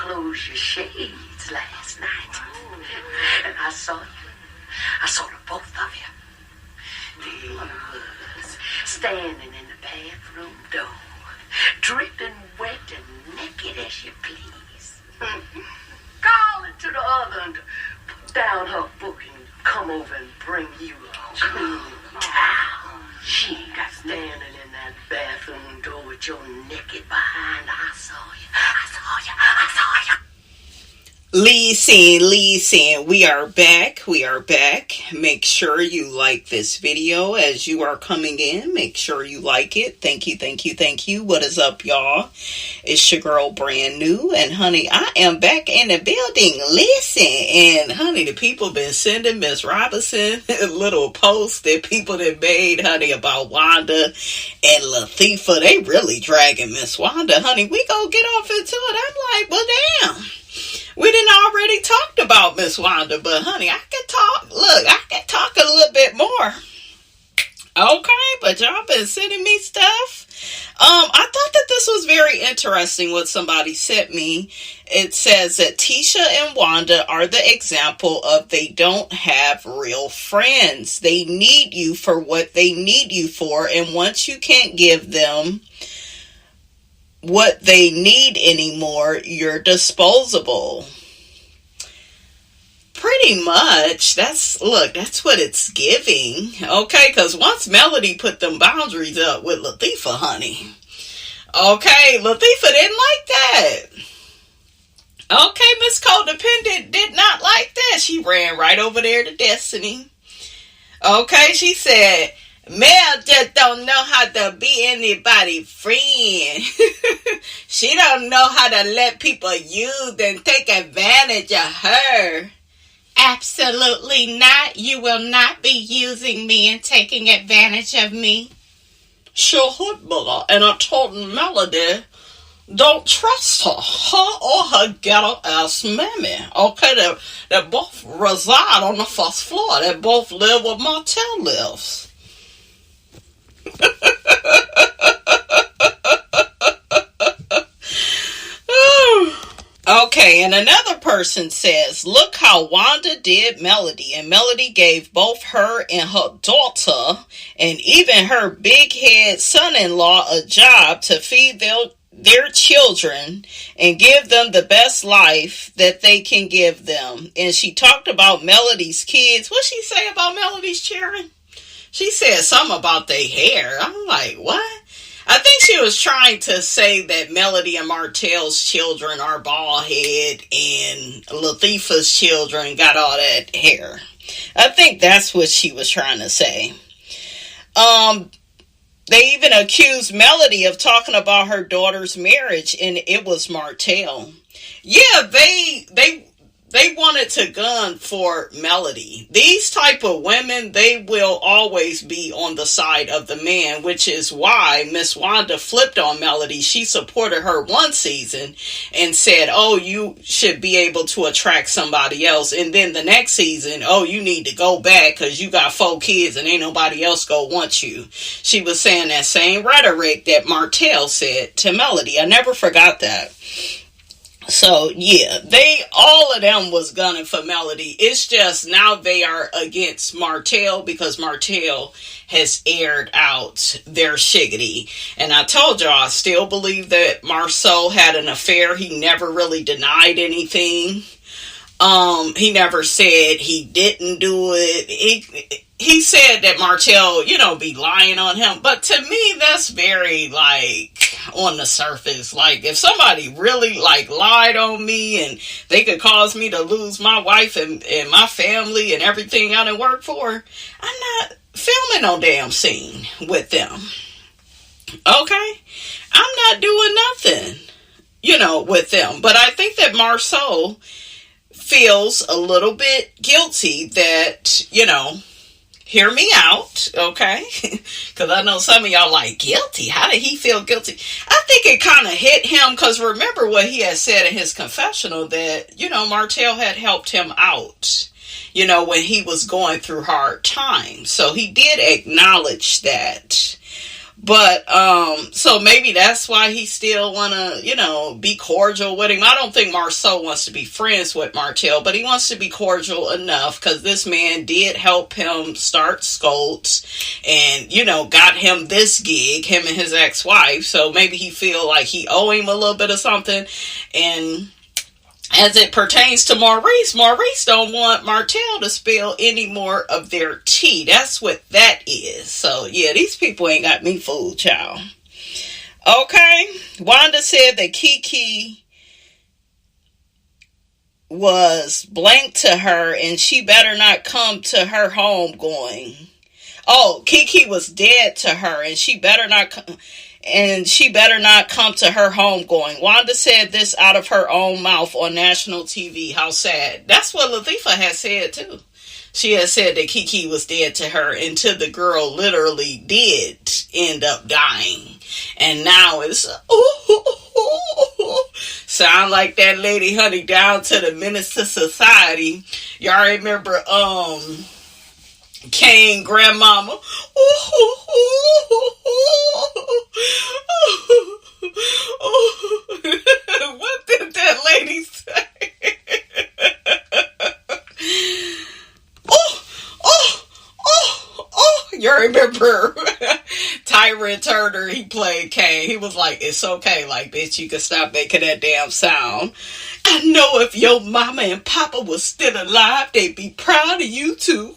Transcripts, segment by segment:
close your shades last night. And I saw you. I saw the both of you. There you was, standing in the bathroom door, dripping wet and naked as you please. Calling to the other and to put down her book and come over and bring you a clean towel. She got standing in that bathroom door with your naked behind. I saw you. I saw you. I saw you. Listen, we are back. Make sure you like this video as you are coming in. Make sure you like it. Thank you. What is up, y'all? It's your girl, Brand New, and honey, I am back in the building. Listen, and honey, the people been sending Miss Robinson little posts that people that made, honey, about Wanda and Laticia. They really dragging Miss Wanda, honey. We gonna get off into it. I'm like, well, damn. We didn't already talked about Miss Wanda, but honey, I can talk. Look, I can talk a little bit more. Okay, but y'all been sending me stuff. I thought that this was very interesting what somebody sent me. It says that Tisha and Wanda are the example of they don't have real friends. They need you for what they need you for, and once you can't give them what they need anymore, you're disposable. Pretty much. That's what it's giving. Okay, because once Melody put them boundaries up with Laticia, honey. Okay, Laticia didn't like that. Okay, Miss Codependent did not like that. She ran right over there to Destiny. Okay, she said, Mel just don't know how to be anybody's friend. She don't know how to let people use and take advantage of her. Absolutely not. You will not be using me and taking advantage of me. Sure would, brother. And I told Melody, don't trust her or her ghetto-ass mammy. Okay, they both reside on the first floor. They both live where Martell lives. Okay, and another person says, look how Wanda did Melody, and Melody gave both her and her daughter and even her big head son-in-law a job to feed their children and give them the best life that they can give them. And she talked about Melody's kids. What'd she say about Melody's children? She said something about their hair. I'm like, what? I think she was trying to say that Melody and Martell's children are bald head and Laticia's children got all that hair. I think that's what she was trying to say. They even accused Melody of talking about her daughter's marriage, and it was Martell. Yeah, they wanted to gun for Melody. These type of women, they will always be on the side of the man, which is why Miss Wanda flipped on Melody. She supported her one season and said, oh, you should be able to attract somebody else. And then the next season, oh, you need to go back because you got 4 kids and ain't nobody else gonna want you. She was saying that same rhetoric that Martell said to Melody. I never forgot that. So, yeah, all of them was gunning for Melody. It's just now they are against Martell because Martell has aired out their shiggity. And I told y'all, I still believe that Marceau had an affair. He never really denied anything. He never said he didn't do it. He said that Martell, be lying on him. But to me, that's very, on the surface. Like, if somebody really, lied on me and they could cause me to lose my wife and my family and everything I done worked for, I'm not filming no damn scene with them. Okay? I'm not doing nothing, with them. But I think that Marceau feels a little bit guilty that, hear me out, okay? Because I know some of y'all like, guilty? How did he feel guilty? I think it kind of hit him because remember what he had said in his confessional that, Martell had helped him out, when he was going through hard times. So he did acknowledge that. But, so maybe that's why he still wanna, be cordial with him. I don't think Marceau wants to be friends with Martell, but he wants to be cordial enough, because this man did help him start Scolts, and, got him this gig, him and his ex-wife, so maybe he feel like he owe him a little bit of something. And as it pertains to Maurice don't want Martell to spill any more of their tea. That's what that is. So, yeah, these people ain't got me fooled, child. Okay. Wanda said that Kiki was blank to her and she better not come to her homegoing. Oh, Kiki was dead to her and she better not come to her homegoing. Wanda said this out of her own mouth on national TV. How sad. That's what Laticia had said too. She had said that Kiki was dead to her until the girl literally did end up dying. And now it's sound like that lady, honey, down to the Menace to Society. Y'all remember Kane grandmama. What did that lady say? You remember Tyrant Turner, he played Kane. He was like, it's okay, like, bitch, you can stop making that damn sound. I know if your mama and papa was still alive, they'd be proud of you too.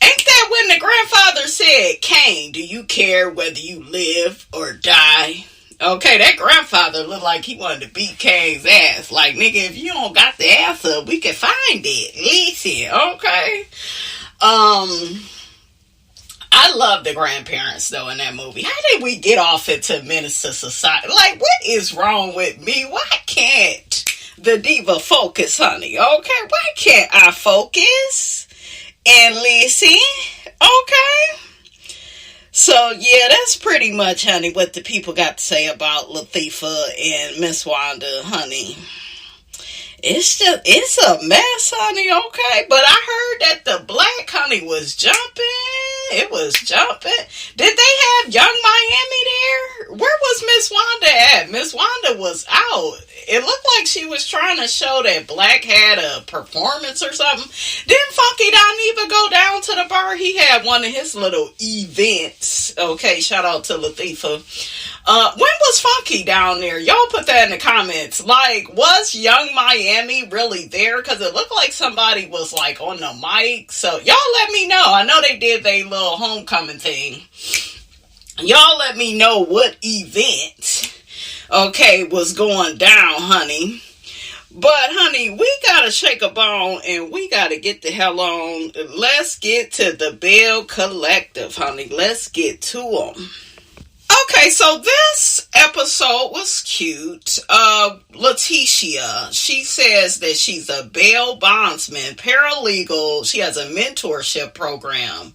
Ain't that when the grandfather said, Kane, do you care whether you live or die? Okay, that grandfather looked like he wanted to beat Kane's ass. Like, nigga, if you don't got the answer, we can find it. Listen, okay? I love the grandparents, though, in that movie. How did we get off into Menace to Society? Like, what is wrong with me? Why can't the diva focus, honey? Okay, why can't I focus and listen? Okay? So, yeah, that's pretty much, honey, what the people got to say about Laticia and Miss Wanda, honey. It's a mess, honey, okay? But I heard that the black, honey, was jumping. It was jumping. Did they have Young Miami there? Where was Miss Wanda at? Miss Wanda was out. It looked like she was trying to show that Black had a performance or something. Didn't Funky Don even go down to the bar? He had one of his little events. Okay, shout out to Laticia. When was Funky down there? Y'all put that in the comments. Like, was Young Miami really there? Because it looked like somebody was, like, on the mic. So, y'all let me know. I know they did their little homecoming thing. Y'all let me know what event, okay, was going down, honey. But, honey, we gotta shake a bone and we gotta get the hell on. Let's get to the Bell Collective, honey. Let's get to them. Okay, so this episode was cute. Laticia, she says that she's a bail bondsman, paralegal. She has a mentorship program.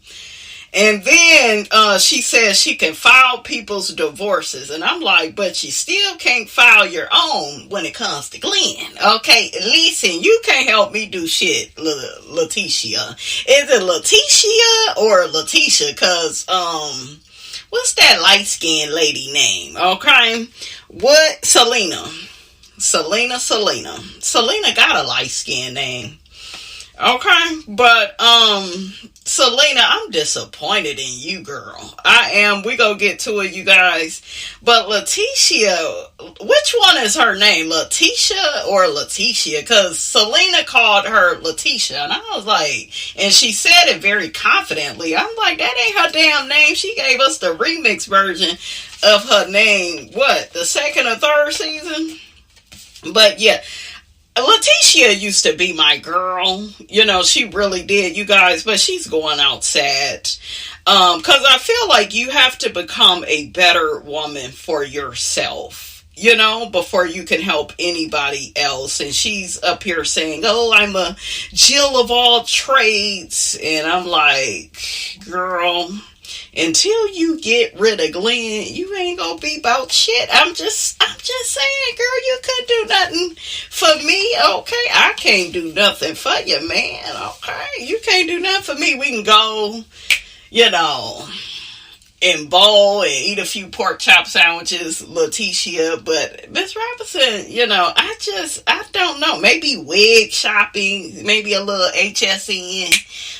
And then she says she can file people's divorces. And I'm like, but you still can't file your own when it comes to Glenn. Okay, listen, you can't help me do shit, Laticia. Is it Laticia or Laticia? Because, what's that light-skinned lady name? Okay. What? Selena. Selena got a light-skinned name. Okay. But, Selena, I'm disappointed in you, girl. I am. We gonna get to it, you guys. But Laticia, which one is her name? Letitia or Laticia? Because Selena called her Laticia. And I was like, and she said it very confidently. I'm like, that ain't her damn name. She gave us the remix version of her name, what, the second or third season? But yeah, Laticia used to be my girl. You know, she really did, you guys, but she's going out sad. Because I feel like you have to become a better woman for yourself, you know, before you can help anybody else. And she's up here saying, oh, I'm a Jill of all trades. And I'm like, girl, Until you get rid of Glenn, you ain't gonna be about shit. I'm just saying, girl, you couldn't do nothing for me, okay? I can't do nothing for you, man, okay? You can't do nothing for me. We can go, and bowl and eat a few pork chop sandwiches, Laticia, but Miss Robinson, I don't know. Maybe wig shopping, maybe a little HSN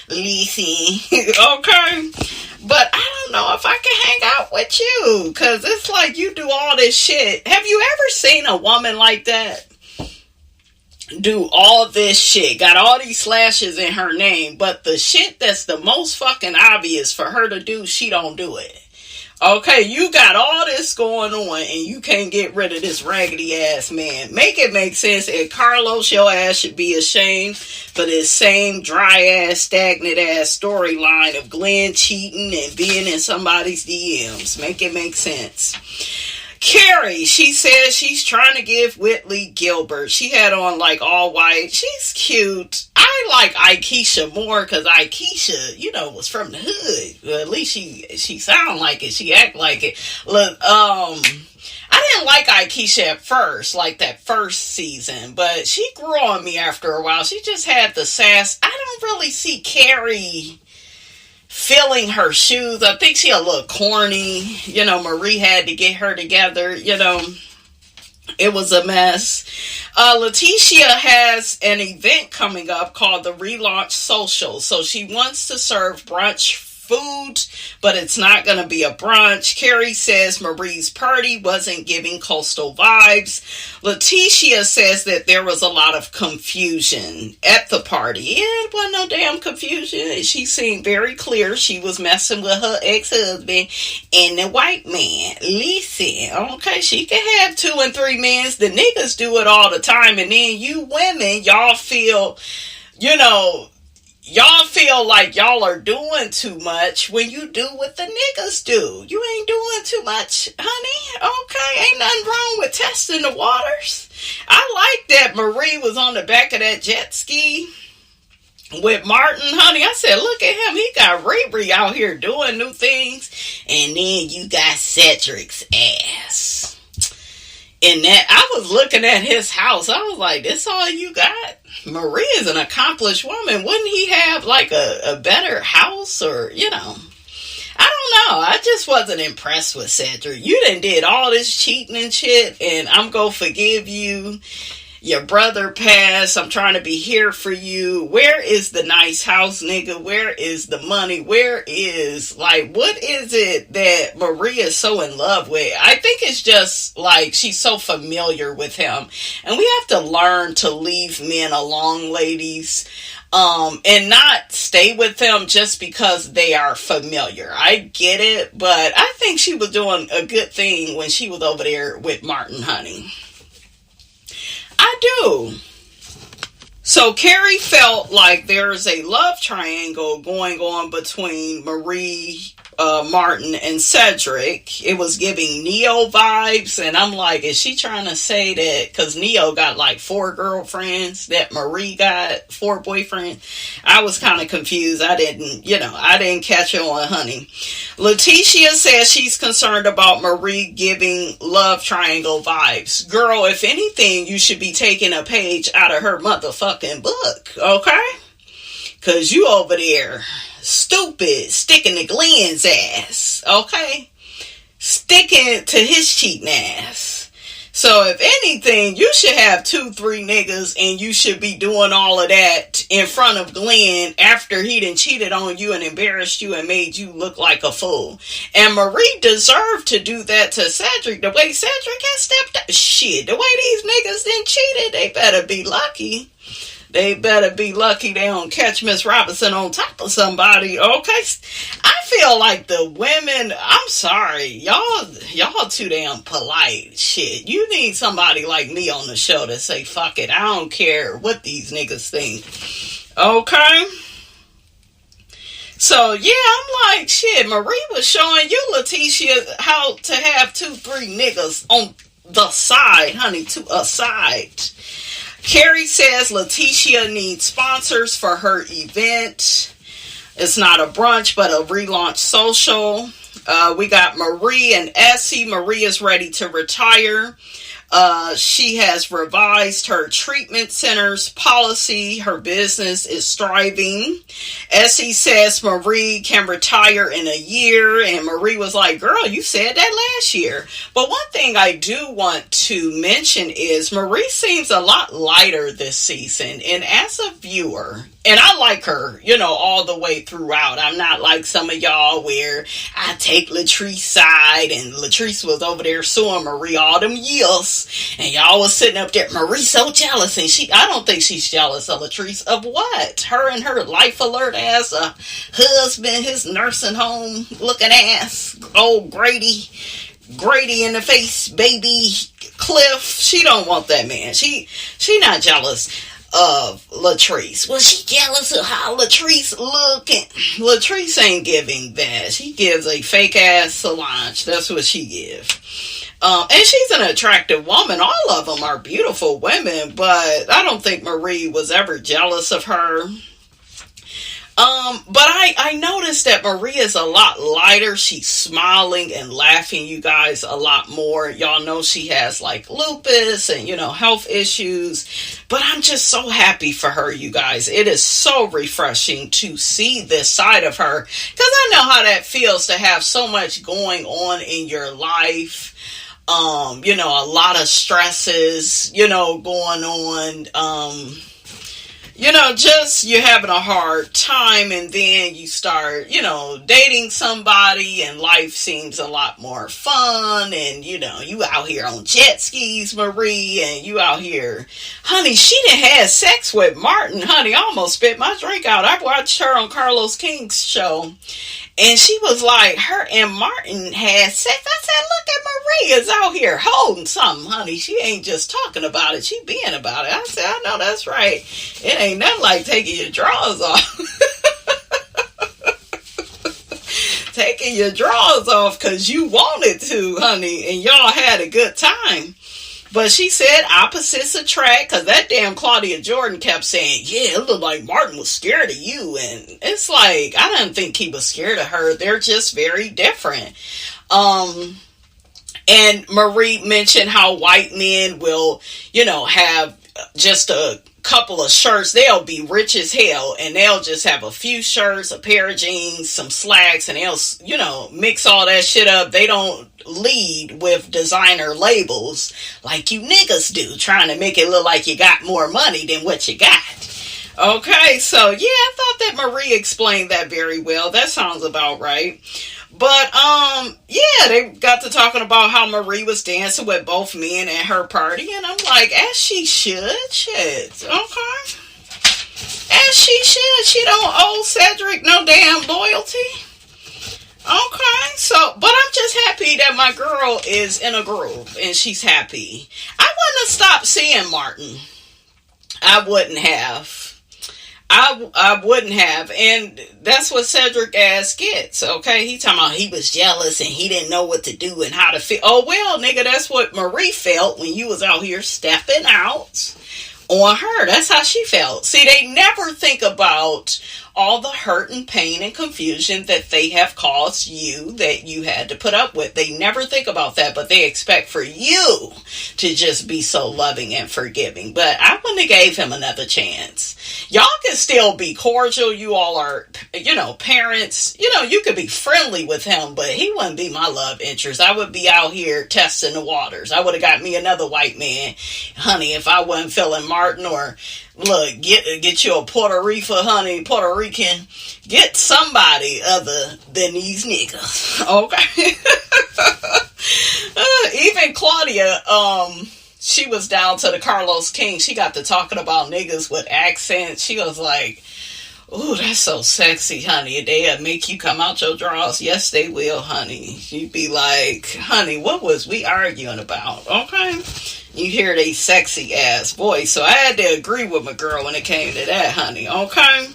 leasing, okay? But I don't know if I can hang out with you, because it's like you do all this shit. Have you ever seen a woman like that do all this shit, got all these slashes in her name, but the shit that's the most fucking obvious for her to do, she don't do it? Okay, you got all this going on and you can't get rid of this raggedy ass man. Make it make sense. And Carlos, your ass should be ashamed for this same dry ass, stagnant ass storyline of Glenn cheating and being in somebody's DMs. Make it make sense. Carrie, she says she's trying to give Whitley Gilbert. She had on like all white. She's cute. I like Ikesha more because Ikesha, was from the hood. Well, at least she sound like it. She act like it. Look, I didn't like Ikesha at first, like that first season, but she grew on me after a while. She just had the sass. I don't really see Carrie filling her shoes. I think she a little corny. Marie had to get her together. It was a mess. Laticia has an event coming up called the Relaunch Social. So she wants to serve brunch food, but it's not going to be a brunch. Carrie says Marie's party wasn't giving coastal vibes. Laticia says that there was a lot of confusion at the party. It wasn't no damn confusion. She seemed very clear she was messing with her ex-husband and the white man. Listen, okay, she can have 2 and 3 men. The niggas do it all the time, and then you women, y'all feel like y'all are doing too much when you do what the niggas do. You ain't doing too much, honey. Okay, ain't nothing wrong with testing the waters. I like that Marie was on the back of that jet ski with Martin, honey. I said, look at him. He got Riri out here doing new things. And then you got Cedric's ass. And that, I was looking at his house. I was like, this all you got? Marie is an accomplished woman. Wouldn't he have like a better house or, I don't know. I just wasn't impressed with Cedric. You done did all this cheating and shit, and I'm gonna forgive you. Your brother passed. I'm trying to be here for you. Where is the nice house, nigga? Where is the money? Where is, what is it that Maria is so in love with? I think it's just, she's so familiar with him. And we have to learn to leave men alone, ladies. And not stay with them just because they are familiar. I get it, but I think she was doing a good thing when she was over there with Martin, honey. I do. So Carrie felt like there's a love triangle going on between Marie, Martin, and Cedric. It was giving Neo vibes, and I'm like, is she trying to say that because Neo got 4 girlfriends, that Marie got 4 boyfriends? I was kind of confused. I didn't catch on, honey. Laticia says she's concerned about Marie giving love triangle vibes. Girl, if anything, you should be taking a page out of her motherfucking book, okay? Because you over there stupid, sticking to Glenn's ass, okay? Sticking to his cheating ass. So if anything, you should have 2, 3 niggas, and you should be doing all of that in front of Glenn after he done cheated on you and embarrassed you and made you look like a fool. And Marie deserved to do that to Cedric. The way Cedric has stepped up, shit, the way these niggas done cheated, they better be lucky. They better be lucky they don't catch Miss Robinson on top of somebody, okay? I feel like the women, I'm sorry, y'all too damn polite. Shit, you need somebody like me on the show to say, fuck it, I don't care what these niggas think, okay? So, yeah, I'm like, shit, Marie was showing you, Laticia, how to have 2, 3 niggas on the side, honey, to a side. Carrie says Laticia needs sponsors for her event. It's not a brunch, but a relaunch social. We got Marie and Essie. Marie is ready to retire. She has revised her treatment center's policy. Her business is thriving. Essie says Marie can retire in a year. And Marie was like, girl, you said that last year. But one thing I do want to mention is Marie seems a lot lighter this season. And as a viewer, and I like her, all the way throughout. I'm not like some of y'all where I take Latrice's side and Latrice was over there suing Marie all them years. And y'all was sitting up there, Marie's so jealous. And I don't think she's jealous of Latrice. Of what? Her and her life alert ass, husband, his nursing home looking ass, old Grady in the face, baby Cliff. She don't want that man. She not jealous of Latrice. Was she jealous of how Latrice looking? Latrice ain't giving that. She gives a fake ass Solange. That's what she gives. And she's an attractive woman. All of them are beautiful women, but I don't think Marie was ever jealous of her. But I noticed that Marie is a lot lighter. She's smiling and laughing, you guys, a lot more. Y'all know she has like lupus and, health issues. But I'm just so happy for her, you guys. It is so refreshing to see this side of her. Because I know how that feels to have so much going on in your life. A lot of stresses, going on. Just you're having a hard time and then you start, dating somebody and life seems a lot more fun and, you out here on jet skis, Marie, and you out here. Honey, she done had sex with Martin, honey. I almost spit my drink out. I watched her on Carlos King's show and she was like, her and Martin had sex. I said, look at Marie is out here holding something, honey. She ain't just talking about it. She being about it. I said, I know that's right. It ain't nothing like taking your drawers off. Taking your drawers off because you wanted to, honey. And y'all had a good time. But she said opposites attract because that damn Claudia Jordan kept saying, yeah, it looked like Martin was scared of you. And it's like, I didn't think he was scared of her. They're just very different. And Marie mentioned how white men will, have just a couple of shirts. They'll be rich as hell and they'll just have a few shirts, a pair of jeans, some slacks, and they'll, mix all that shit up. They don't lead with designer labels like you niggas do, trying to make it look like you got more money than what you got. Okay, so yeah, I thought that Marie explained that very well. That sounds about right. But, yeah, they got to talking about how Marie was dancing with both men at her party. And I'm like, as she should. Shit. Okay. As she should. She don't owe Cedric no damn loyalty. Okay. So, but I'm just happy that my girl is in a groove and she's happy. I wouldn't have stopped seeing Martin. I wouldn't have. I wouldn't have, and that's what Cedric ass gets, okay? He talking about he was jealous and he didn't know what to do and how to feel. Oh, well, nigga, that's what Marie felt when you was out here stepping out on her. That's how she felt. See, they never think about all the hurt and pain and confusion that they have caused you, that you had to put up with. They never think about that, but they expect for you to just be so loving and forgiving. But I wouldn't have gave him another chance. Y'all can still be cordial. You all are, parents. You could be friendly with him, but he wouldn't be my love interest. I would be out here testing the waters. I would have got me another white man, honey, if I wasn't feeling Martin. Or look, get you a Puerto Rican, honey, Puerto Rican. Get somebody other than these niggas, okay? Even Claudia, she was down to the Carlos King. She got to talking about niggas with accents. She was like, ooh, that's so sexy, honey. They'll make you come out your drawers. Yes, they will, honey. You'd be like, honey, what was we arguing about? Okay? You hear they sexy ass voice. So I had to agree with my girl when it came to that, honey. Okay?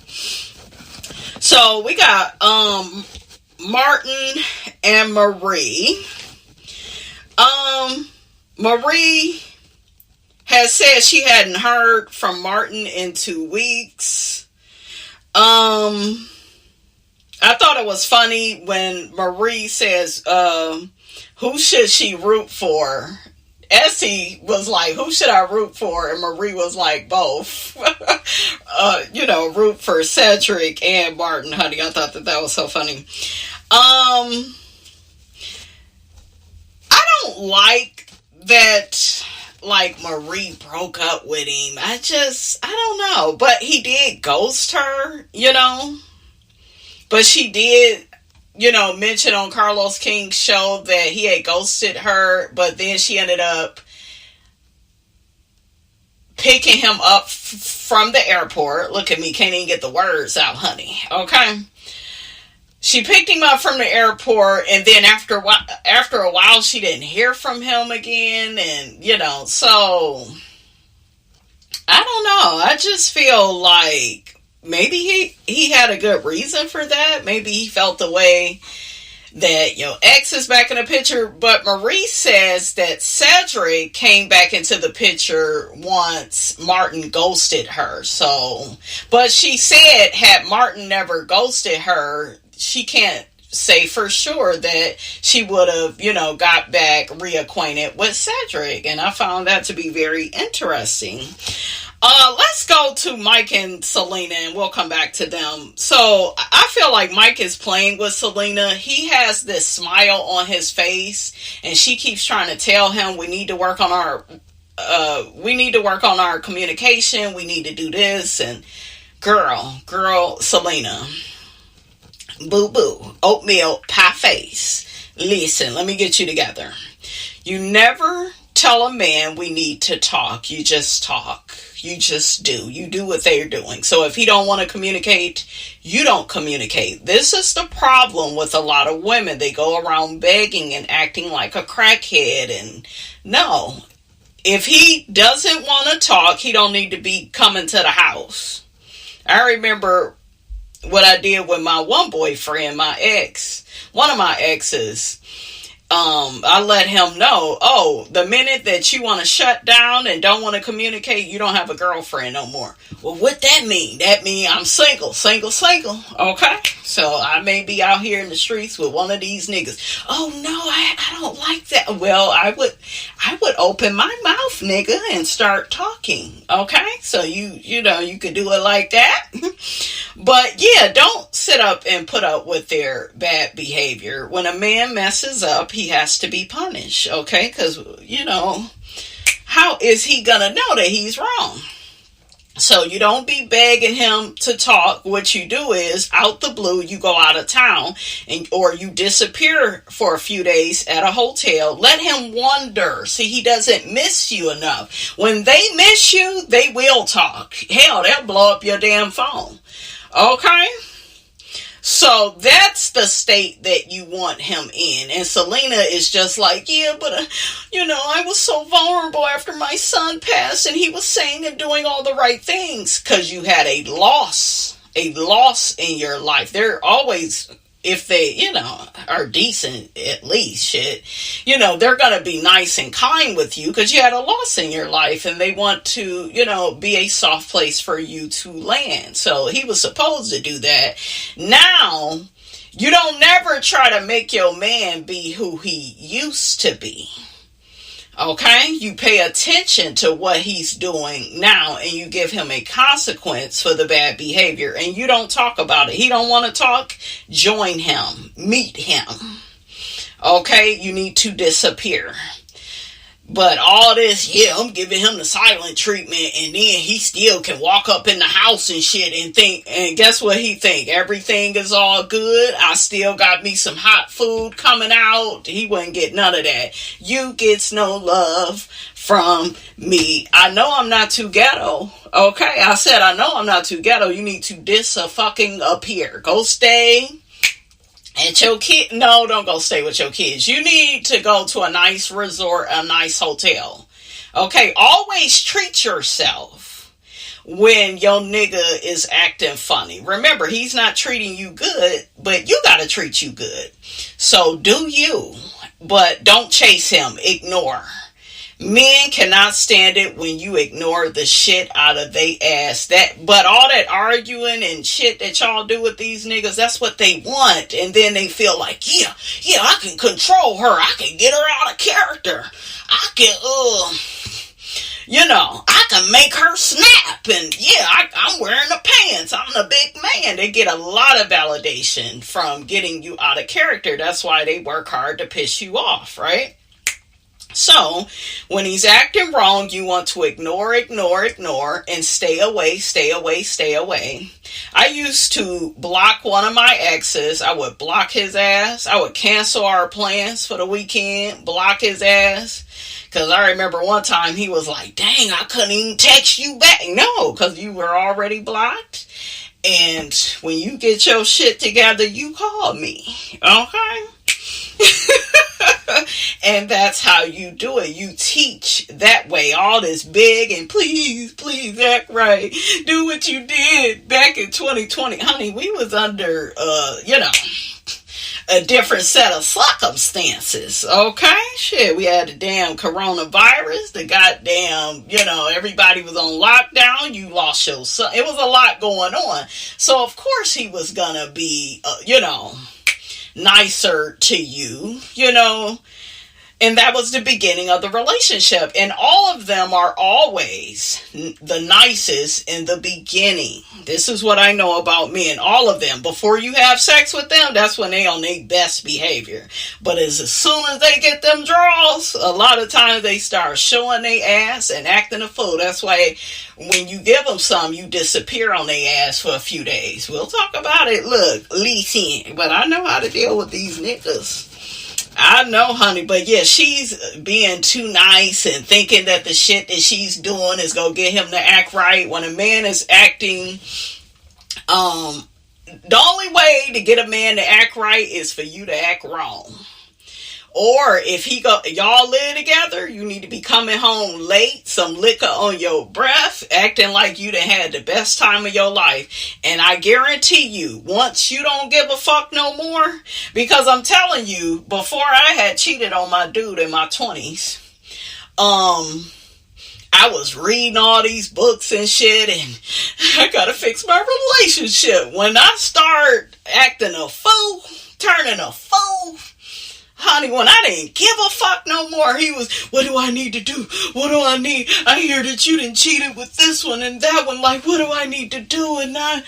So we got Martin and Marie. Marie has said she hadn't heard from Martin in 2 weeks. I thought it was funny when Marie says, who should she root for? Essie was like, who should I root for? And Marie was like, both. Root for Cedric and Martin, honey. I thought that was so funny. I don't like that, like, Marie broke up with him. I don't know. But he did ghost her, But she did, mention on Carlos King's show that he had ghosted her, but then she ended up picking him up from the airport. Look at me, can't even get the words out, honey. Okay. She picked him up from the airport, and then after a while, she didn't hear from him again, and, so, I don't know. I just feel like maybe he had a good reason for that. Maybe he felt the way that your ex is back in the picture. But Marie says that Cedric came back into the picture once Martin ghosted her. So, but she said had Martin never ghosted her, she can't say for sure that she would have, got back reacquainted with Cedric. And I found that to be very interesting. Let's go to Mike and Selena, and we'll come back to them. So I feel like Mike is playing with Selena. He has this smile on his face, and she keeps trying to tell him we need to work on our communication. We need to do this. And girl, Selena, boo boo, oatmeal pie face. Listen, let me get you together. You never tell a man we need to talk. You just talk. You just do. You do what they're doing. So if he don't want to communicate, you don't communicate. This is the problem with a lot of women. They go around begging and acting like a crackhead. And no, if he doesn't want to talk, he don't need to be coming to the house. I remember what I did with my one boyfriend, one of my exes. I let him know, the minute that you want to shut down and don't want to communicate, you don't have a girlfriend no more. Well, what that mean? That mean I'm single. Okay? So I may be out here in the streets with one of these niggas. Oh no, I don't like that. Well, I would open my mouth, nigga, and start talking. Okay? So you could do it like that. But yeah, don't sit up and put up with their bad behavior. When a man messes up, he has to be punished, okay? Because, how is he gonna know that he's wrong? So you don't be begging him to talk. What you do is, out the blue, you go out of town or you disappear for a few days at a hotel. Let him wonder. See, he doesn't miss you enough. When they miss you, they will talk. Hell, they'll blow up your damn phone. Okay? So that's the state that you want him in. And Selena is just like, yeah, but, I was so vulnerable after my son passed and he was saying and doing all the right things. Because you had a loss in your life. They're always, if they, are decent, at least, shit, they're going to be nice and kind with you because you had a loss in your life and they want to, be a soft place for you to land. So he was supposed to do that. Now, you don't never try to make your man be who he used to be. Okay? You pay attention to what he's doing now and you give him a consequence for the bad behavior and you don't talk about it. He don't want to talk? Join him. Meet him. Okay? You need to disappear. But all this, I'm giving him the silent treatment and then he still can walk up in the house and shit and think, and guess what he think? Everything is all good. I still got me some hot food coming out. He wouldn't get none of that. You gets no love from me. I know I'm not too ghetto. Okay? I said, I know I'm not too ghetto. You need to fucking appear. Go stay at your kid. No, don't go stay with your kids. You need to go to a nice resort, a nice hotel. Okay, always treat yourself when your nigga is acting funny. Remember, he's not treating you good, but you gotta treat you good. So do you, but don't chase him. Ignore. Men cannot stand it when you ignore the shit out of they ass. But all that arguing and shit that y'all do with these niggas, that's what they want. And then they feel like, yeah, I can control her. I can get her out of character. I can, I can make her snap. And yeah, I'm wearing the pants. I'm the big man. They get a lot of validation from getting you out of character. That's why they work hard to piss you off, right? So, when he's acting wrong, you want to ignore, and stay away. I used to block one of my exes. I would block his ass. I would cancel our plans for the weekend, block his ass. Because I remember one time he was like, dang, I couldn't even text you back. No, because you were already blocked. And when you get your shit together, you call me. Okay? And that's how you do it. You teach that way. All this big and please act right. Do what you did back in 2020. Honey, we was under, a different set of circumstances. Okay? Shit, we had the damn coronavirus. The goddamn, everybody was on lockdown. You lost your son. It was a lot going on. So, of course, he was gonna be, nicer to you, and that was the beginning of the relationship. And all of them are always the nicest in the beginning. This is what I know about men. All of them. Before you have sex with them, that's when they on their best behavior. But as soon as they get them draws, a lot of times they start showing their ass and acting a fool. That's why when you give them some, you disappear on their ass for a few days. We'll talk about it. Look, listen. But I know how to deal with these niggas. I know, honey, but yeah, she's being too nice and thinking that the shit that she's doing is gonna get him to act right. When a man is acting, the only way to get a man to act right is for you to act wrong. Or if y'all live together, you need to be coming home late, some liquor on your breath, acting like you done had the best time of your life. And I guarantee you, once you don't give a fuck no more, because I'm telling you, before I had cheated on my dude in my 20s, I was reading all these books and shit, and I gotta fix my relationship. When I start acting a fool, turning a fool, honey, when I didn't give a fuck no more, he was, what do I need to do? What do I need? I hear that you done cheated with this one and that one. Like, what do I need to do? And I'm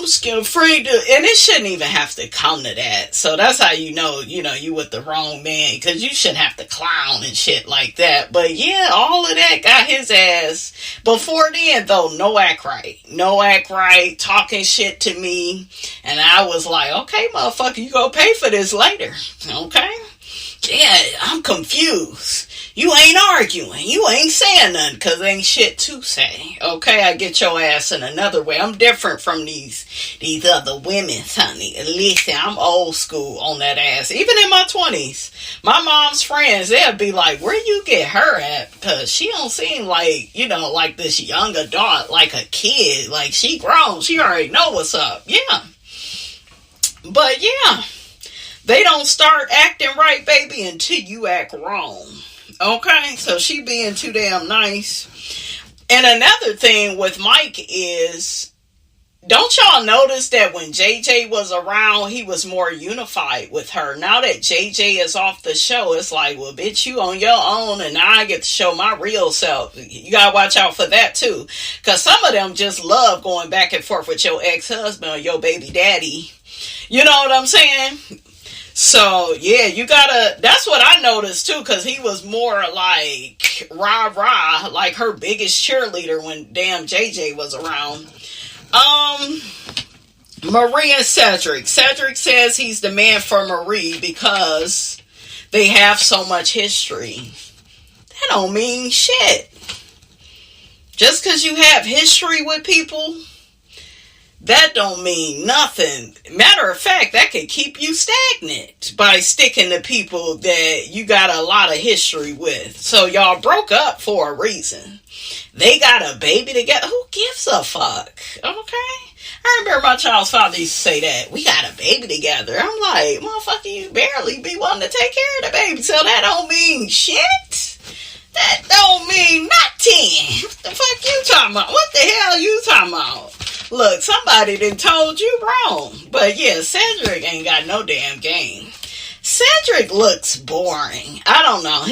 scared, afraid to, and it shouldn't even have to come to that. So that's how you know, you with the wrong man, because you shouldn't have to clown and shit like that. But yeah, all of that got his ass. Before then, though, no act right, talking shit to me. And I was like, okay, motherfucker, you gonna pay for this later. Okay? Yeah, I'm confused. You ain't arguing. You ain't saying nothing because ain't shit to say. Okay, I get your ass in another way. I'm different from these other women, honey. Listen, I'm old school on that ass. Even in my 20s, my mom's friends, they'll be like, where you get her at? Because she don't seem like, like this young adult, like a kid. Like, she grown. She already know what's up. Yeah. But, yeah. They don't start acting right, baby, until you act wrong. Okay? So she being too damn nice. And another thing with Mike is, don't y'all notice that when JJ was around, he was more unified with her? Now that JJ is off the show, it's like, well, bitch, you on your own, and now I get to show my real self. You gotta watch out for that, too. Because some of them just love going back and forth with your ex-husband or your baby daddy. You know what I'm saying? So, yeah, you gotta, that's what I noticed too, because he was more like rah-rah, like her biggest cheerleader when damn JJ was around. Marie and Cedric. Cedric says he's the man for Marie because they have so much history. That don't mean shit. Just because you have history with people, that don't mean nothing. Matter of fact, that could keep you stagnant by sticking to people that you got a lot of history with. So y'all broke up for a reason. They got a baby together. Who gives a fuck? Okay? I remember my child's father used to say that. We got a baby together. I'm like, motherfucker, you barely be wanting to take care of the baby. So that don't mean shit. That don't mean nothing. What the fuck you talking about? What the hell you talking about? Look, somebody done told you wrong. But yeah, Cedric ain't got no damn game. Cedric looks boring. I don't know.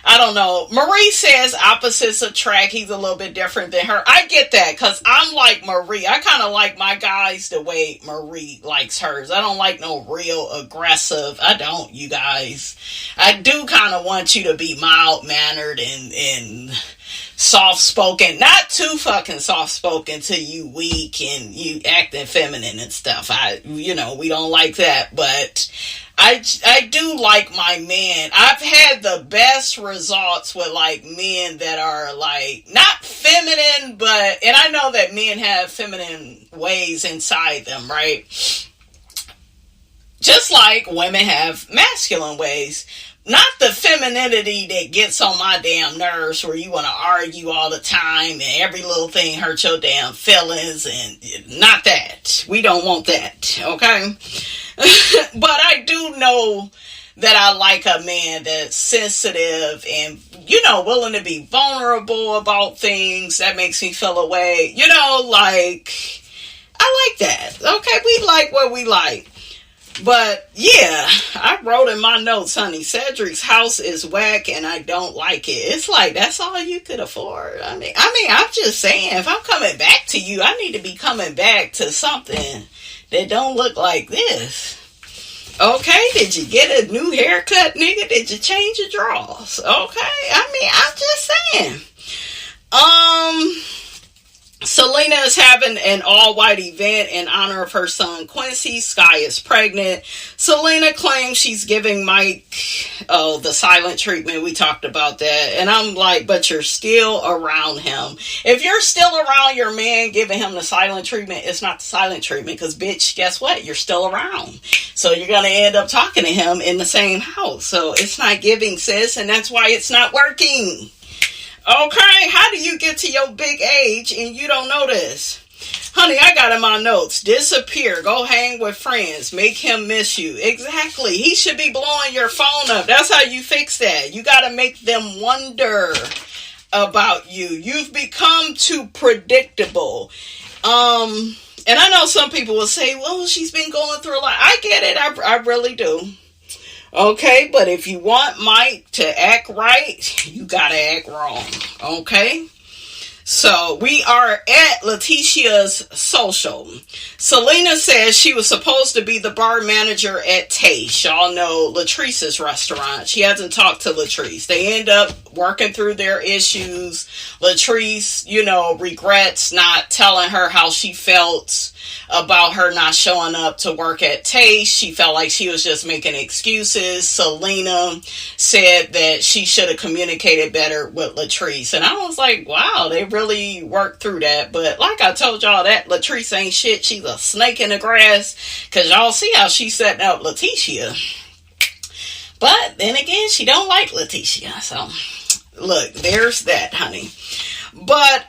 I don't know. Marie says opposites attract. He's a little bit different than her. I get that because I'm like Marie. I kind of like my guys the way Marie likes hers. I don't like no real aggressive. I don't, you guys. I do kind of want you to be mild-mannered and soft-spoken. Not too fucking soft-spoken till you weak and you acting feminine and stuff. We don't like that, but I do like my men. I've had the best results with like men that are like not feminine, and I know that men have feminine ways inside them, right? Just like women have masculine ways. Not the femininity that gets on my damn nerves where you want to argue all the time and every little thing hurts your damn feelings, and not that. We don't want that, okay? But I do know that I like a man that's sensitive and, willing to be vulnerable about things. That makes me feel a way. I like that. Okay, we like what we like. But yeah, I wrote in my notes, honey, Cedric's house is whack and I don't like it. It's like, that's all you could afford. I mean, I'm just saying, if I'm coming back to you, I need to be coming back to something that don't look like this. Okay, did you get a new haircut, nigga? Did you change your drawers? Okay, I'm just saying. Selena is having an all-white event in honor of her son Quincy. Sky is pregnant. Selena claims she's giving Mike the silent treatment. We talked about that. And I'm like, but you're still around him. If you're still around your man giving him the silent treatment, it's not the silent treatment. Because, bitch, guess what? You're still around. So you're going to end up talking to him in the same house. So it's not giving, sis. And that's why it's not working. Okay, how do you get to your big age and you don't know this? Honey, I got in my notes. Disappear. Go hang with friends. Make him miss you. Exactly. He should be blowing your phone up. That's how you fix that. You got to make them wonder about you. You've become too predictable. And I know some people will say, well, she's been going through a lot. I get it. I really do. Okay, but if you want Mike to act right, you gotta act wrong. Okay? So, we are at Laticia's social. Selena says she was supposed to be the bar manager at Taste. Y'all know Latrice's restaurant. She hasn't talked to Latrice. They end up working through their issues. Latrice, regrets not telling her how she felt about her not showing up to work at Taste. She felt like she was just making excuses. Selena said that she should have communicated better with Latrice. And I was like, wow, they really worked through that. But like I told y'all, that Latrice ain't shit. She's a snake in the grass. Because y'all see how she's setting up Laticia. But then again, she don't like Laticia. So, look, there's that, honey. But,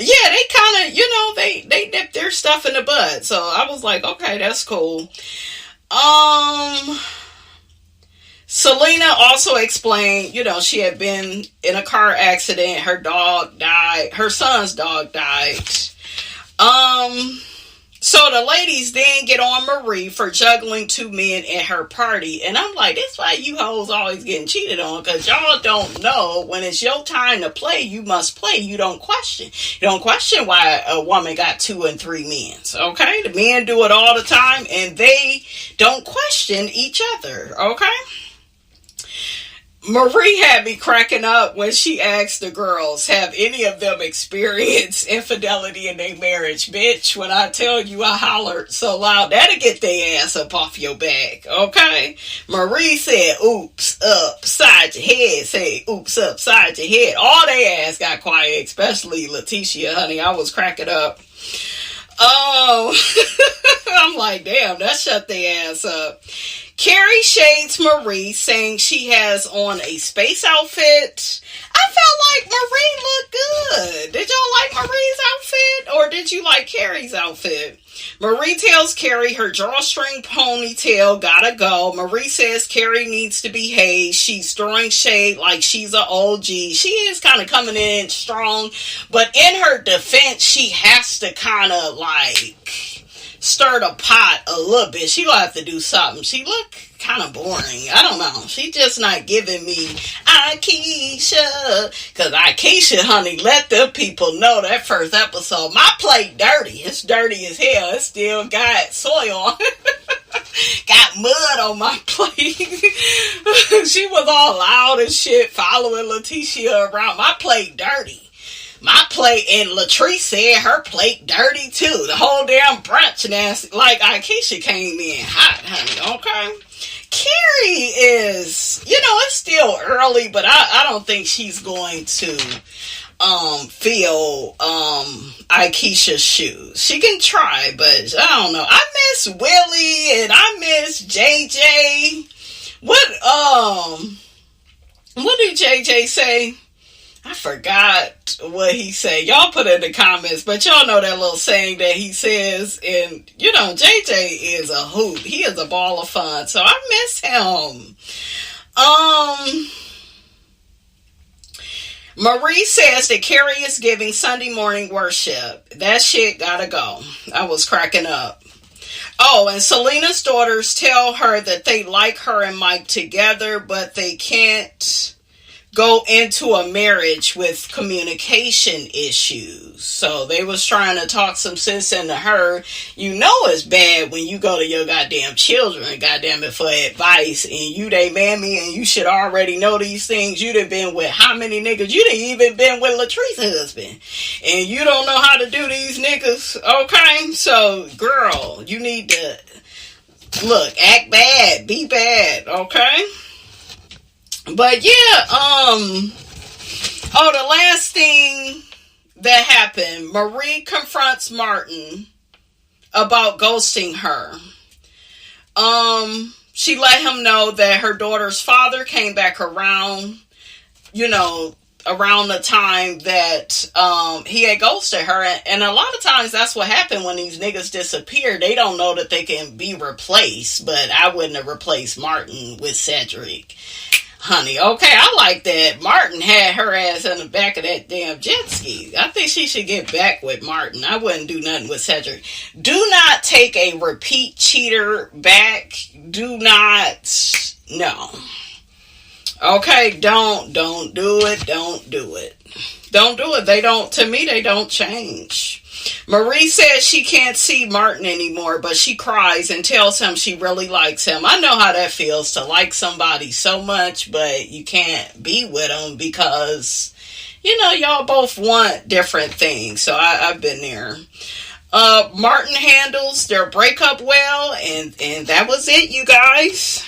yeah, they kind of, they dip their stuff in the bud. So I was like, okay, that's cool. Selena also explained, she had been in a car accident. Her dog died. Her son's dog died. So the ladies then get on Marie for juggling two men at her party. And I'm like, that's why you hoes always getting cheated on. Because y'all don't know when it's your time to play, you must play. You don't question. You don't question why a woman got 2 and 3 men. Okay? The men do it all the time. And they don't question each other. Okay? Marie had me cracking up when she asked the girls, have any of them experienced infidelity in their marriage? Bitch, when I tell you I hollered so loud, that'll get their ass up off your back, okay? Marie said, oops, upside your head. Say, oops, upside your head. All their ass got quiet, especially Laticia, honey. I was cracking up. Oh, I'm like, damn, that shut their ass up. Carrie shades Marie, saying she has on a space outfit. I felt like Marie looked good. Did y'all like Marie's outfit? Or did you like Carrie's outfit? Marie tells Carrie her drawstring ponytail gotta go. Marie says Carrie needs to behave. She's throwing shade like she's an OG. She is kind of coming in strong, but in her defense, she has to kind of like stir the pot a little bit. She gonna have to do something. She look kind of boring. I don't know. She just not giving me Accusations. Cause Accusations, honey, let the people know that first episode. My plate dirty. It's dirty as hell. It still got soil on it. Got mud on my plate. She was all loud and shit following Laticia around. My plate dirty. My plate, and Latrice said her plate dirty too. The whole damn brunch nasty. Like Akeisha came in hot, honey. Okay. Carrie is, it's still early, but I don't think she's going to fill Akeisha's shoes. She can try, but I don't know. I miss Willie and I miss JJ. What did JJ say? I forgot what he said. Y'all put it in the comments, but y'all know that little saying that he says, and JJ is a hoot. He is a ball of fun, so I miss him. Marie says that Carrie is giving Sunday morning worship. That shit gotta go. I was cracking up. Oh, and Selena's daughters tell her that they like her and Mike together, but they can't go into a marriage with communication issues. So they was trying to talk some sense into her. It's bad when you go to your goddamn children, goddamn it, for advice, and you they mammy, and you should already know these things. You done been with how many niggas? You done even been with Latrice's husband, and you don't know how to do these niggas. Okay, so girl, you need to act bad, be bad. Okay. But yeah, the last thing that happened, Marie confronts Martin about ghosting her. She let him know that her daughter's father came back around, around the time that he had ghosted her. And a lot of times that's what happened when these niggas disappear. They don't know that they can be replaced, but I wouldn't have replaced Martin with Cedric. Honey, okay, I like that. Martin had her ass in the back of that damn jet ski. I think she should get back with Martin. I wouldn't do nothing with Cedric. Do not take a repeat cheater back. Do not. No. Okay, don't do it. Don't do it. Don't do it. To me, they don't change. Marie says she can't see Martin anymore, but she cries and tells him she really likes him. I know how that feels to like somebody so much, but you can't be with them because, y'all both want different things. So I've been there. Martin handles their breakup well, and that was it, you guys.